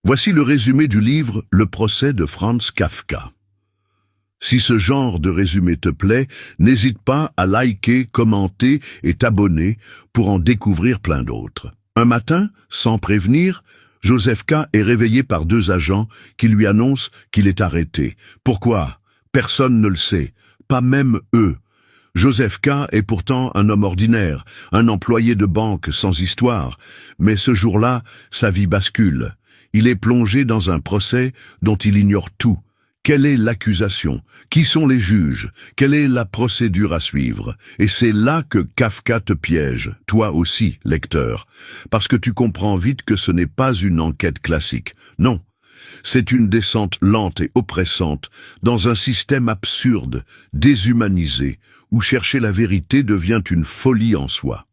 Voici le résumé du livre Le procès de Franz Kafka. Si ce genre de résumé te plaît, n'hésite pas à liker, commenter et t'abonner pour en découvrir plein d'autres. Un matin, sans prévenir, Joseph K. est réveillé par deux agents qui lui annoncent qu'il est arrêté. Pourquoi? Personne ne le sait, pas même eux. Joseph K. est pourtant un homme ordinaire, un employé de banque sans histoire, mais ce jour-là, sa vie bascule. Il est plongé dans un procès dont il ignore tout. Quelle est l'accusation? Qui sont les juges? Quelle est la procédure à suivre? Et c'est là que Kafka te piège, toi aussi, lecteur, parce que tu comprends vite que ce n'est pas une enquête classique. Non, c'est une descente lente et oppressante dans un système absurde, déshumanisé, où chercher la vérité devient une folie en soi.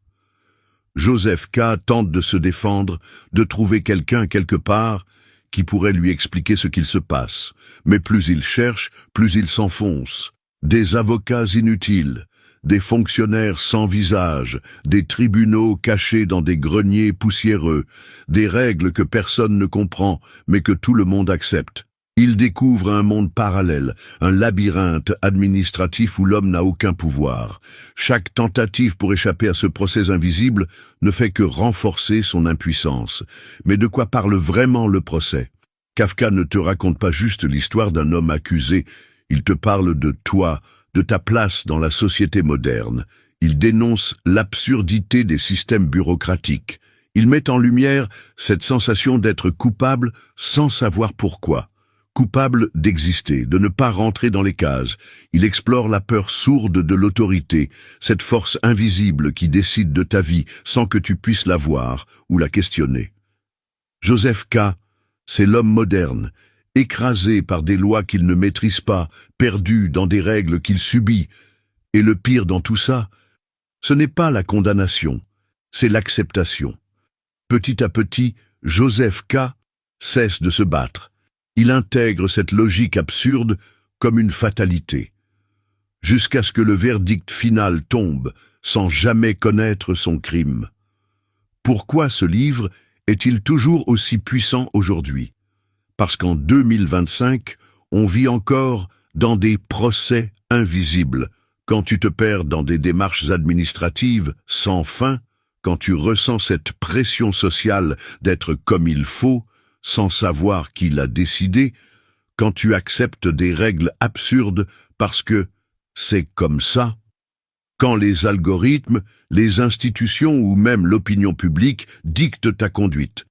Joseph K. tente de se défendre, de trouver quelqu'un quelque part qui pourrait lui expliquer ce qu'il se passe. Mais plus il cherche, plus il s'enfonce. Des avocats inutiles, des fonctionnaires sans visage, des tribunaux cachés dans des greniers poussiéreux, des règles que personne ne comprend, mais que tout le monde accepte. Il découvre un monde parallèle, un labyrinthe administratif où l'homme n'a aucun pouvoir. Chaque tentative pour échapper à ce procès invisible ne fait que renforcer son impuissance. Mais de quoi parle vraiment le procès? Kafka ne te raconte pas juste l'histoire d'un homme accusé, il te parle de toi, de ta place dans la société moderne. Il dénonce l'absurdité des systèmes bureaucratiques. Il met en lumière cette sensation d'être coupable sans savoir pourquoi. Coupable d'exister, de ne pas rentrer dans les cases. Il explore la peur sourde de l'autorité, cette force invisible qui décide de ta vie sans que tu puisses la voir ou la questionner. Joseph K., c'est l'homme moderne, écrasé par des lois qu'il ne maîtrise pas, perdu dans des règles qu'il subit. Et le pire dans tout ça, ce n'est pas la condamnation, c'est l'acceptation. Petit à petit, Joseph K. cesse de se battre. Il intègre cette logique absurde comme une fatalité, jusqu'à ce que le verdict final tombe sans jamais connaître son crime. Pourquoi ce livre est-il toujours aussi puissant aujourd'hui? Parce qu'en 2025, on vit encore dans des procès invisibles. Quand tu te perds dans des démarches administratives sans fin, quand tu ressens cette pression sociale d'être comme il faut, sans savoir qui l'a décidé, quand tu acceptes des règles absurdes parce que c'est comme ça, quand les algorithmes, les institutions ou même l'opinion publique dictent ta conduite.